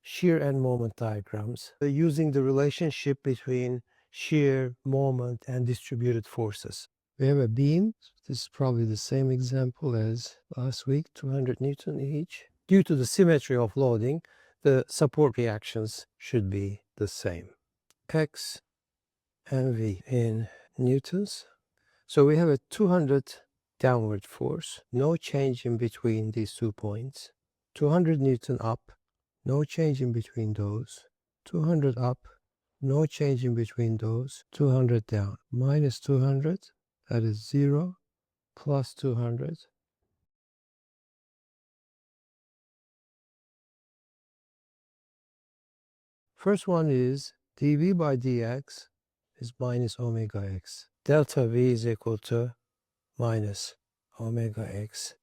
shear and moment diagrams using the relationship between shear, moment, and distributed forces. We have a beam. This is probably the same example as last week, 200 Newton each. Due to the symmetry of loading, the support reactions should be the same. X and V in newtons. So we have a 200 downward force, no change in between these 2 points. 200 Newton up, no change in between those. 200 up, no change in between those. 200 down, minus 200, that is 0, plus 200. First one is dV by dx is minus omega x. Delta V is equal to minus omega x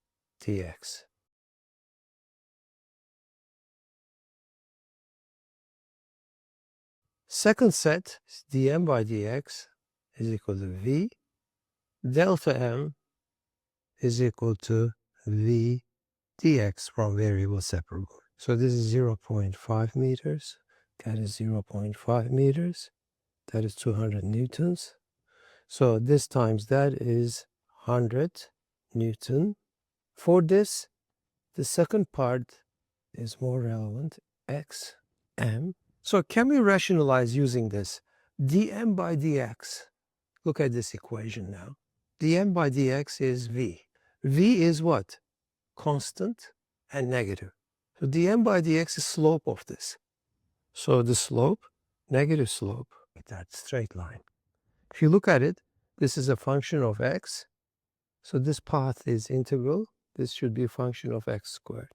dx. Second set is dm by dx is equal to V. Delta m is equal to V dx from variable separable. So this is 0.5 meters. That is 0.5 meters. That is 200 newtons. So this times that is 100 Newton. For this, the second part is more relevant, x, m. So can we rationalize using this? dm by dx, look at this equation now. dm by dx is v. v is what? Constant and negative. So dm by dx is slope of this. So the slope, negative slope, that straight line. If you look at it, this is a function of x. So this path is integral. This should be a function of x squared.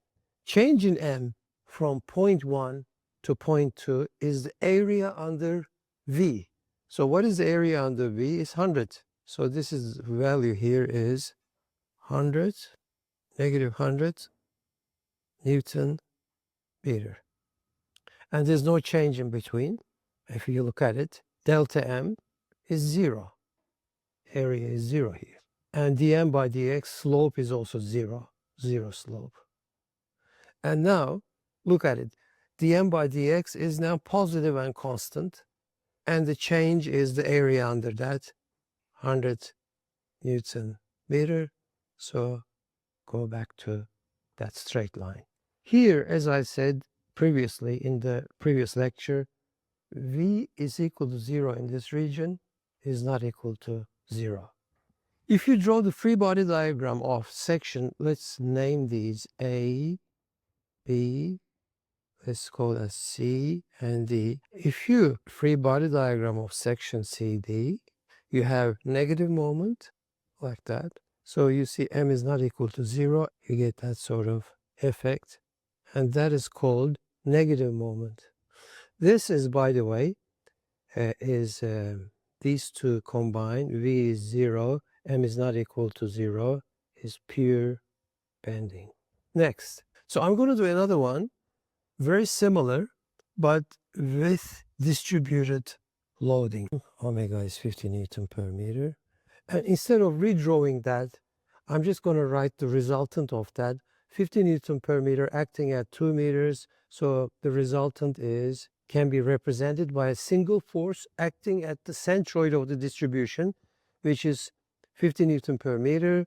Change in m from 0.1 to 0.2 is the area under v. So what is the area under v? It's 100. So this is value here is 100, negative 100 Newton meter. And there's no change in between. If you look at it, delta m is 0. Area is 0 here. And dm by dx slope is also 0, 0 slope. And now, look at it. dm by dx is now positive and constant. And the change is the area under that, 100 Newton meter. So go back to that straight line. Here, as I said previously in the previous lecture, v is equal to 0 in this region is not equal to 0. If you draw the free body diagram of section, let's name these A, B, let's call it C and D. If you free body diagram of section CD, you have negative moment like that. So you see M is not equal to 0. You get that sort of effect. And that is called negative moment. This is, by the way, these two combined. V is 0. M is not equal to 0, is pure bending. Next, so I'm going to do another one, very similar, but with distributed loading. Omega is 50 Newton per meter. And instead of redrawing that, I'm just going to write the resultant of that. 50 Newton per meter acting at 2 meters. So the resultant can be represented by a single force acting at the centroid of the distribution, which is 50 Newton per meter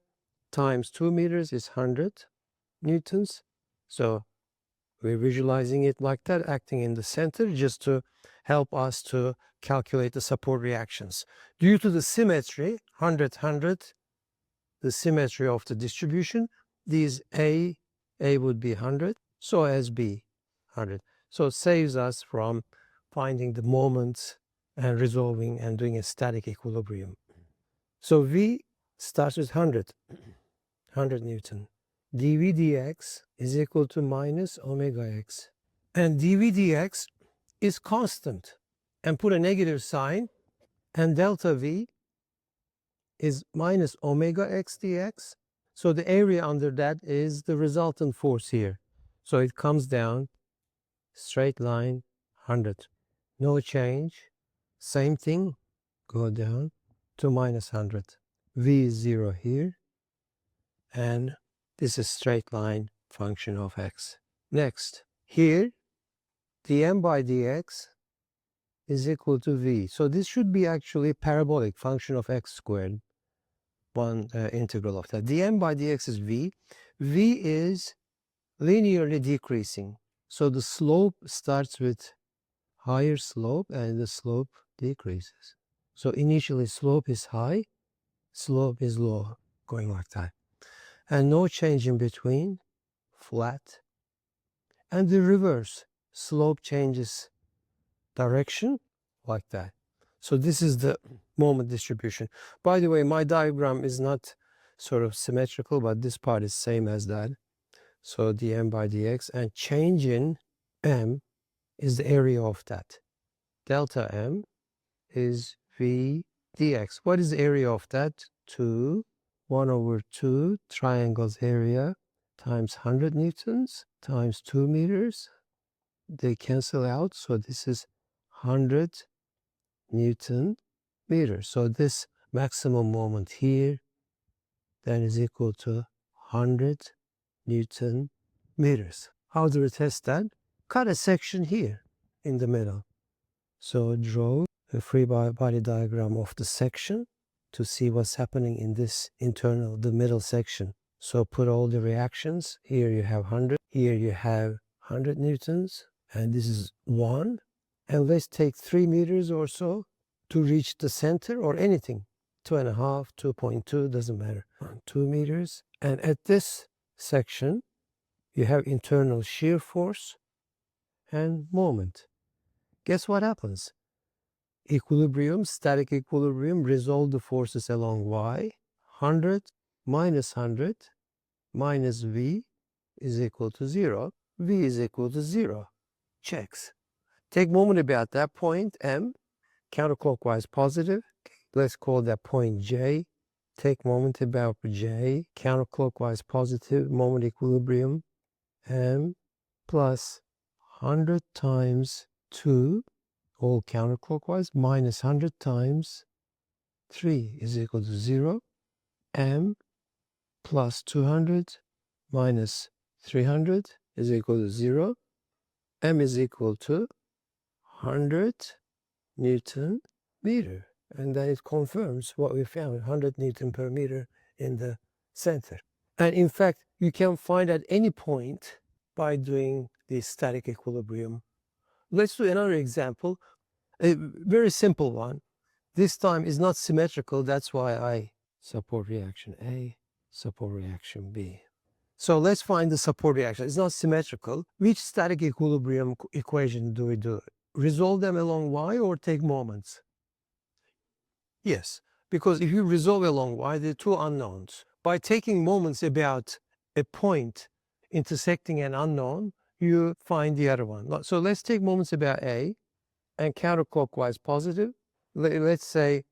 times 2 meters is 100 newtons. So we're visualizing it like that, acting in the center, just to help us to calculate the support reactions. Due to the symmetry, 100, 100, the symmetry of the distribution, these A would be 100, so as B, 100. So it saves us from finding the moments and resolving and doing a static equilibrium. So V starts with 100, 100 Newton. dV dx is equal to minus omega x. And dV dx is constant. And put a negative sign, and delta V is minus omega x dx. So the area under that is the resultant force here. So it comes down, straight line, 100. No change. Same thing, go down to minus 100. V is 0 here. And this is straight line function of x. Next, here dm by dx is equal to v. So this should be actually a parabolic function of x squared, one integral of that. dm by dx is v. V is linearly decreasing. So the slope starts with higher slope and the slope decreases. So initially slope is high, slope is low, going like that. And no change in between, flat. And the reverse, slope changes direction like that. So this is the moment distribution. By the way, my diagram is not sort of symmetrical, but this part is same as that. So dm by dx, and change in m is the area of that. Delta m is v dx. What is the area of that? 2, 1 over 2 triangle's area times 100 newtons times 2 meters. They cancel out, so this is 100 Newton meters. So this maximum moment here then is equal to 100 Newton meters. How do we test that? Cut a section here in the middle. So draw a free body diagram of the section to see what's happening in this internal, the middle section. So put all the reactions. Here you have 100, here you have 100 newtons, and this is 1. And let's take 3 meters or so to reach the center, or anything. 2.5, 2.2, doesn't matter. 2 meters. And at this section, you have internal shear force and moment. Guess what happens? Equilibrium, static equilibrium, resolve the forces along y. 100 minus 100 minus v is equal to 0. V is equal to 0. Checks. Take moment about that point, m, counterclockwise positive. Let's call that point j. Take moment about j, counterclockwise positive, moment equilibrium, m plus 100 times 2, all counterclockwise, minus 100 times 3 is equal to 0. M plus 200 minus 300 is equal to 0. M is equal to 100 Newton meter. And then it confirms what we found, 100 Newton per meter in the center. And in fact, you can find at any point by doing the static equilibrium. Let's do another example, a very simple one. This time is not symmetrical, that's why I support reaction A, support reaction B. So let's find the support reaction. It's not symmetrical. Which static equilibrium equation do we do? Resolve them along y or take moments? Yes, because if you resolve along y, there are two unknowns. By taking moments about a point intersecting an unknown, you find the other one. So let's take moments about A and counterclockwise positive. Let's say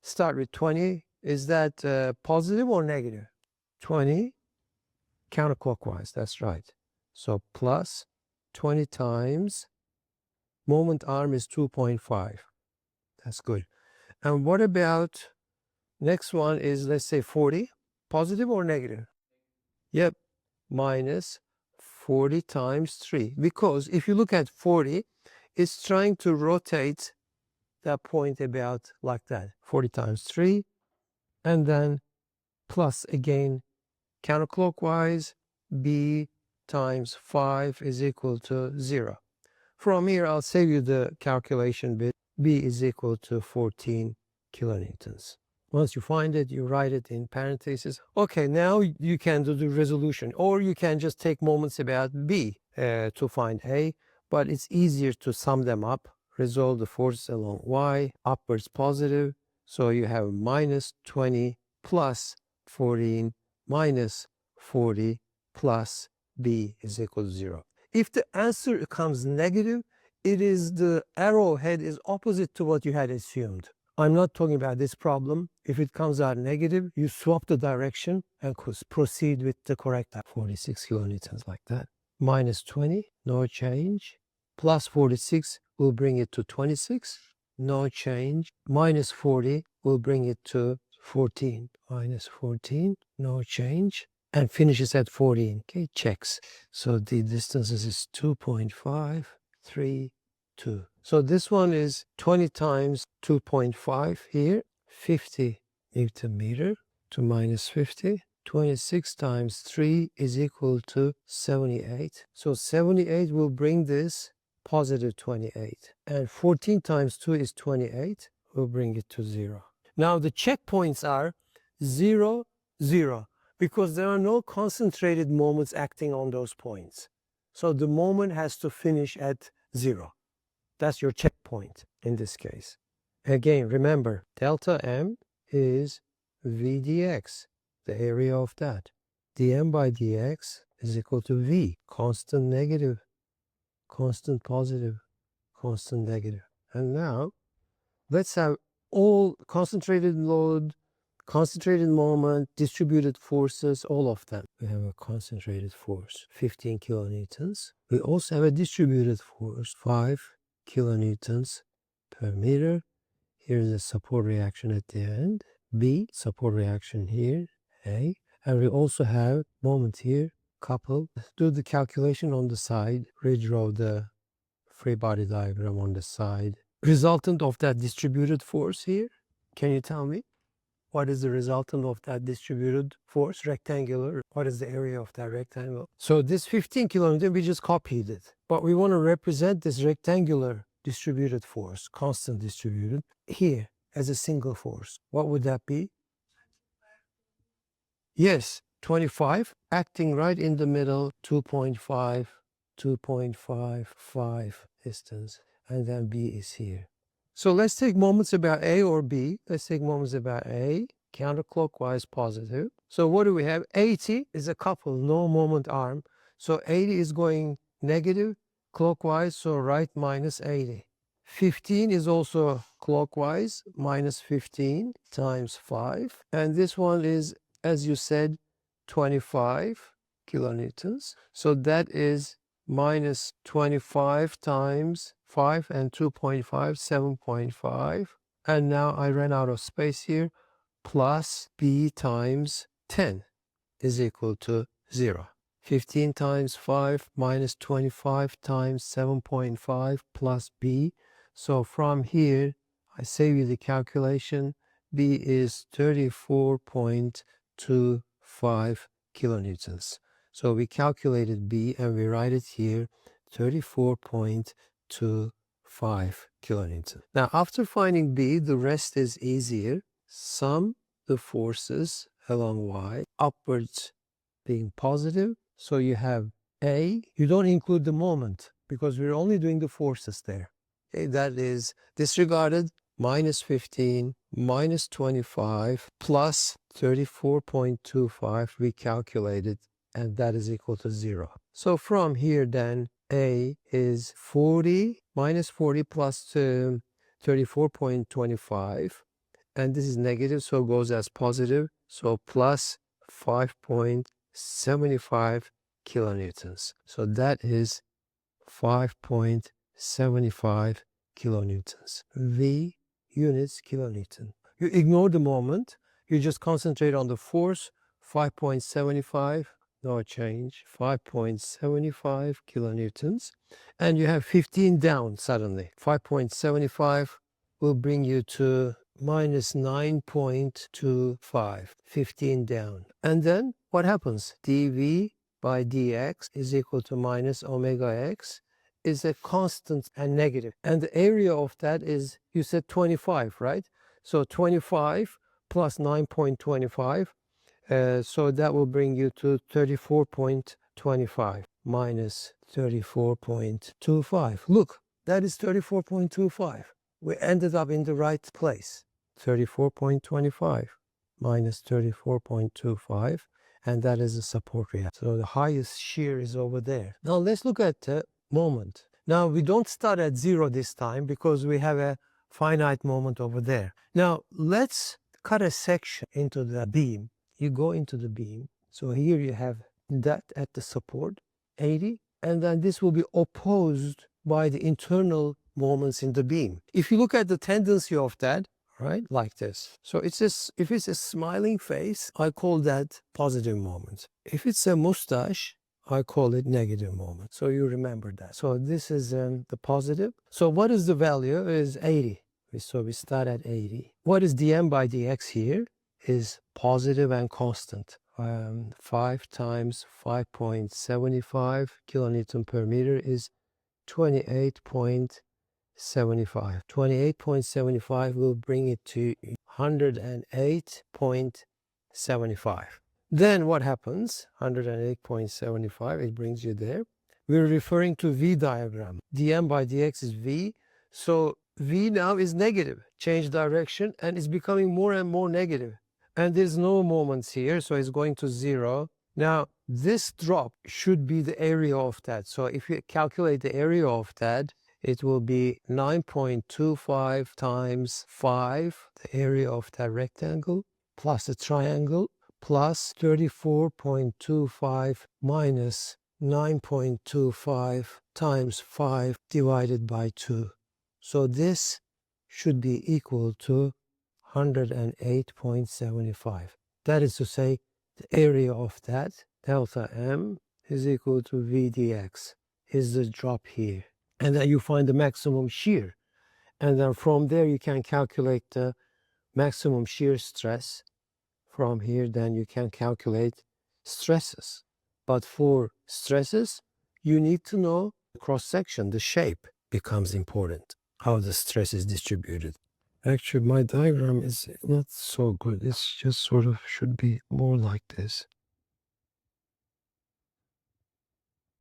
start with 20. Is that positive or negative? 20 counterclockwise, that's right. So plus 20 times moment arm is 2.5. That's good. And what about next one is, let's say 40, positive or negative? Yep, minus 40 times 3. Because if you look at 40, it's trying to rotate that point about like that. 40 times 3. And then plus again counterclockwise, b times 5 is equal to 0. From here, I'll save you the calculation bit. B is equal to 14 kilonewtons. Once you find it, you write it in parentheses. Okay, now you can do the resolution, or you can just take moments about B to find A, but it's easier to sum them up. Resolve the forces along Y, upwards positive, so you have minus 20 plus 14 minus 40 plus B is equal to 0. If the answer comes negative, it is the arrowhead is opposite to what you had assumed. I'm not talking about this problem. If it comes out negative, you swap the direction and proceed with the correct 46 kilonewtons like that. Minus 20, no change. Plus 46 will bring it to 26, no change. Minus 40 will bring it to 14. Minus 14, no change. And finishes at 14. Okay, checks. So the distances is 2.5 3, 2. So this one is 20 times 2.5 here, 50 Newton meter to minus 50. 26 times 3 is equal to 78. So 78 will bring this positive 28. And 14 times 2 is 28. We'll bring it to 0. Now the checkpoints are 0, 0, because there are no concentrated moments acting on those points. So the moment has to finish at 0. That's your checkpoint in this case. Again, remember, delta M is V dx, the area of that. dm by dx is equal to V, constant negative, constant positive, constant negative. And now, let's have all concentrated load, concentrated moment, distributed forces, all of them. We have a concentrated force, 15 kilonewtons. We also have a distributed force, 5 kilonewtons per meter. Here's a support reaction at the end, B, support reaction here, A. And we also have moment here, coupled. Do the calculation on the side, redraw the free body diagram on the side. Resultant of that distributed force here, can you tell me? What is the resultant of that distributed force, rectangular? What is the area of that rectangle? So this 15 kilonewton, we just copied it. But we want to represent this rectangular distributed force, constant distributed, here as a single force. What would that be? Yes, 25, acting right in the middle, 2.5, 2.55 distance, and then B is here. So let's take moments about A or B. Let's take moments about A, counterclockwise positive. So what do we have? 80 is a couple, no moment arm. So 80 is going negative clockwise, so right minus 80. 15 is also clockwise, minus 15 times 5. And this one is, as you said, 25 kilonewtons. So that is minus 25 times 5 and 2.5, 7.5. And now I ran out of space here. Plus B times 10 is equal to 0. 15 times 5 minus 25 times 7.5 plus B. So from here, I save you the calculation. B is 34.25 kilonewtons. So we calculated B and we write it here, 34.25 kilonewtons. Now after finding B, the rest is easier. Sum the forces along Y, upwards being positive. So you have A, you don't include the moment because we're only doing the forces there. Okay, that is disregarded, minus 15, minus 25, plus 34.25 we calculated, and that is equal to 0. So from here then, A is 40, minus 40 plus 34.25, and this is negative, so it goes as positive, so plus 5.75 kilonewtons. So that is 5.75 kilonewtons. V units kilonewton. You ignore the moment, you just concentrate on the force, 5.75, no change, 5.75 kilonewtons, and you have 15 down suddenly. 5.75 will bring you to minus 9.25, 15 down. And then what happens? dV by dx is equal to minus omega x is a constant and negative. And the area of that is, you said 25, right? So 25 plus 9.25, so that will bring you to 34.25 minus 34.25. Look, that is 34.25. We ended up in the right place. 34.25 minus 34.25, and that is the support reaction. So the highest shear is over there. Now let's look at the moment. Now we don't start at 0 this time because we have a finite moment over there. Now let's cut a section into the beam. You go into the beam. So here you have that at the support, 80, and then this will be opposed by the internal moments in the beam. If you look at the tendency of that, right, like this. So it's this, if it's a smiling face, I call that positive moment. If it's a mustache, I call it negative moment. So you remember that. So this is the positive. So what is the value? Is 80. So we start at 80. What is dm by dx here? Is positive and constant. 5 times 5.75 kilonewton per meter is 28.75. 28.75 will bring it to 108.75. Then what happens? 108.75, it brings you there. We're referring to V diagram. dm by dx is V. So V now is negative. Change direction and it's becoming more and more negative. And there's no moments here, so it's going to 0. Now, this drop should be the area of that. So if you calculate the area of that, it will be 9.25 times 5, the area of that rectangle, plus the triangle, plus 34.25 minus 9.25 times 5 divided by 2. So this should be equal to 108.75. That is to say, the area of that, delta M, is equal to V dx, is the drop here. And then you find the maximum shear. And then from there you can calculate the maximum shear stress. From here, then you can calculate stresses. But for stresses, you need to know the cross-section, the shape becomes important, how the stress is distributed. Actually, my diagram is not so good. It's just sort of should be more like this.